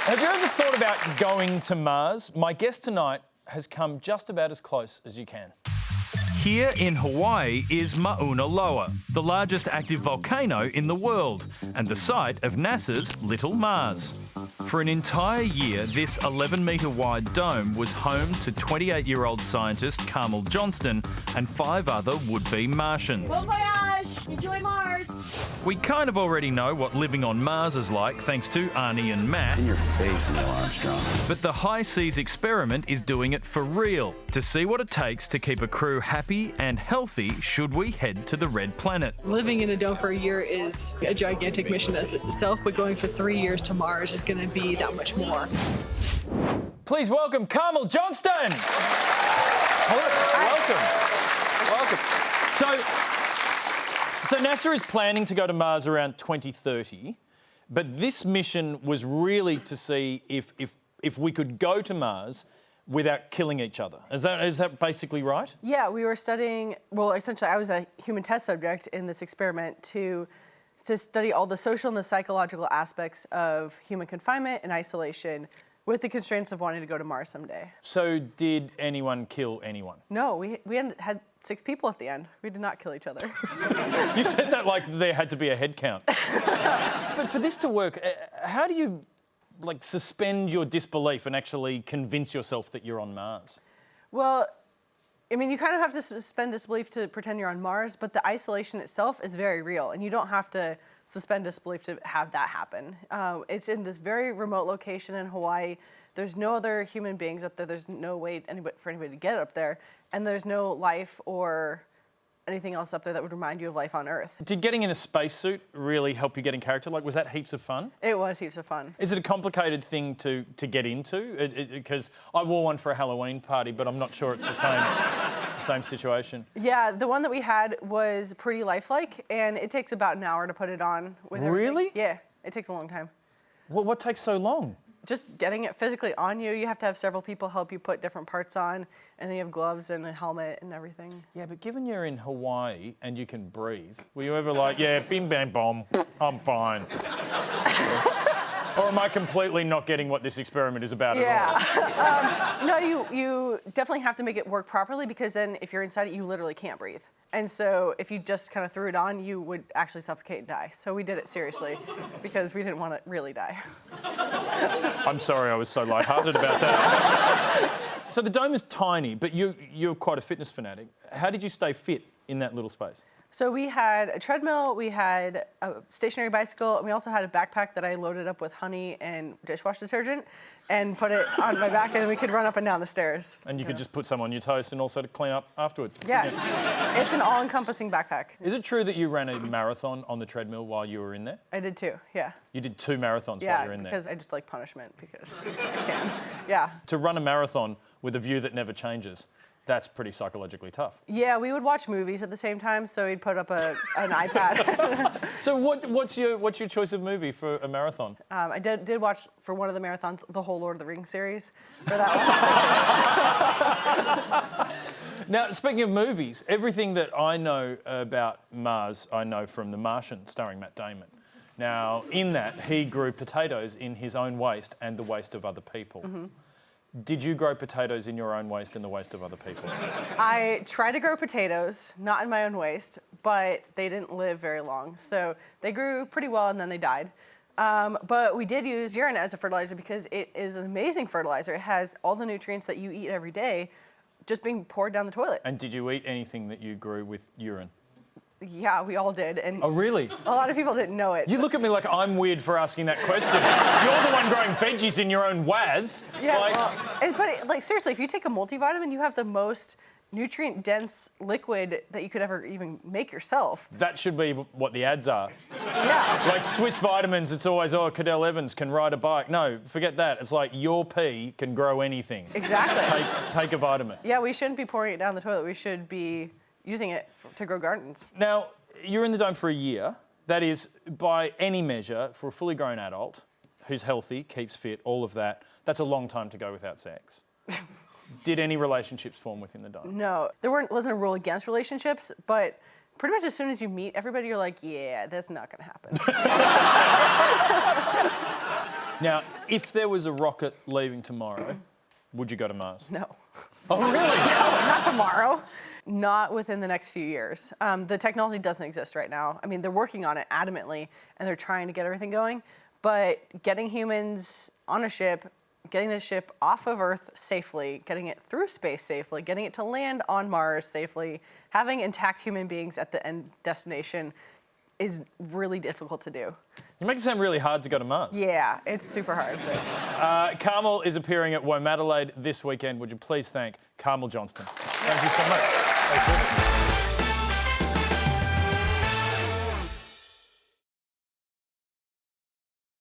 Have you ever thought about going to Mars? My guest tonight has come just about as close as you can. Here in Hawaii is Mauna Loa, the largest active volcano in the world and the site of NASA's Little Mars. For an entire year, this 11-metre wide dome was home to 28-year-old scientist Carmel Johnston and 5 other would-be Martians. Bon voyage! Enjoy Mars! We kind of already know what living on Mars is like thanks to Arnie and Matt. In your face, Neil Armstrong. But the High Seas experiment is doing it for real, to see what it takes to keep a crew happy and healthy should we head to the Red Planet. Living in a dome for a year is a gigantic mission as itself, but going for 3 years to Mars is going to be that much more. Please welcome Carmel Johnston! Hello. Welcome. So NASA is planning to go to Mars around 2030, but this mission was really to see if we could go to Mars without killing each other. Is that basically right? Yeah, we were studying, well, essentially I was a human test subject in this experiment to study all the social and the psychological aspects of human confinement and isolation with the constraints of wanting to go to Mars someday. So did anyone kill anyone? No, we had 6 people at the end. We did not kill each other. You said that like there had to be a head count. But for this to work, how do you suspend your disbelief and actually convince yourself that you're on Mars? Well, I mean, you kind of have to suspend disbelief to pretend you're on Mars, but the isolation itself is very real, and you don't have to suspend disbelief to have that happen. It's in this very remote location in Hawaii. There's no other human beings up there. There's no way for anybody to get up there, and there's no life or anything else up there that would remind you of life on Earth. Did getting in a spacesuit really help you get in character? Was that heaps of fun? It was heaps of fun. Is it a complicated thing to get into? Because I wore one for a Halloween party, but I'm not sure it's the same situation. Yeah, the one that we had was pretty lifelike, and it takes about an hour to put it on. Really? Yeah, it takes a long time. Well, what takes so long? Just getting it physically on you. You have to have several people help you put different parts on, and then you have gloves and a helmet and everything. Yeah, but given you're in Hawaii and you can breathe, were you ever like, yeah, bim bam bomb, I'm fine? Or am I completely not getting what this experiment is about at all? No, you definitely have to make it work properly, because then if you're inside it, you literally can't breathe. And so if you just kind of threw it on, you would actually suffocate and die. So we did it seriously because we didn't want to really die. I'm sorry I was so lighthearted about that. So the dome is tiny, but you're quite a fitness fanatic. How did you stay fit in that little space? So we had a treadmill, we had a stationary bicycle, and we also had a backpack that I loaded up with honey and dishwash detergent and put it on my back, and we could run up and down the stairs. And you could just put some on your toast and also to clean up afterwards. Yeah. It's an all-encompassing backpack. Is it true that you ran a marathon on the treadmill while you were in there? I did too, yeah. You did 2 marathons while you were in there? Yeah, because I just like punishment, because I can. Yeah. To run a marathon with a view that never changes, that's pretty psychologically tough. Yeah, we would watch movies at the same time, so we'd put up an iPad. So what's your choice of movie for a marathon? I did watch, for one of the marathons, the whole Lord of the Rings series for that one. Now, speaking of movies, everything that I know about Mars, I know from The Martian, starring Matt Damon. Now, in that, he grew potatoes in his own waste and the waste of other people. Mm-hmm. Did you grow potatoes in your own waste and the waste of other people? I tried to grow potatoes, not in my own waste, but they didn't live very long. So they grew pretty well and then they died. But we did use urine as a fertilizer because it is an amazing fertilizer. It has all the nutrients that you eat every day just being poured down the toilet. And did you eat anything that you grew with urine? Yeah, we all did. And oh, really? A lot of people didn't know it. You look at me like I'm weird for asking that question. You're the one growing veggies in your own waz. Yeah, but seriously, if you take a multivitamin, you have the most nutrient-dense liquid that you could ever even make yourself. That should be what the ads are. Yeah. Like Swiss vitamins, it's always, oh, Cadell Evans can ride a bike. No, forget that. It's like your pee can grow anything. Exactly. Take a vitamin. Yeah, we shouldn't be pouring it down the toilet. We should be using it to grow gardens. Now, you're in the dome for a year. That is, by any measure, for a fully grown adult who's healthy, keeps fit, all of that, that's a long time to go without sex. Did any relationships form within the dome? No, there wasn't a rule against relationships, but pretty much as soon as you meet everybody, you're like, yeah, that's not going to happen. Now, if there was a rocket leaving tomorrow, would you go to Mars? No. Oh, really? No, not tomorrow. Not within the next few years. The technology doesn't exist right now. I mean, they're working on it adamantly, and they're trying to get everything going. But getting humans on a ship, getting the ship off of Earth safely, getting it through space safely, getting it to land on Mars safely, having intact human beings at the end destination is really difficult to do. You make it sound really hard to go to Mars. Yeah, it's super hard. Carmel is appearing at Womadelaide this weekend. Would you please thank Carmel Johnston? Thank you so much.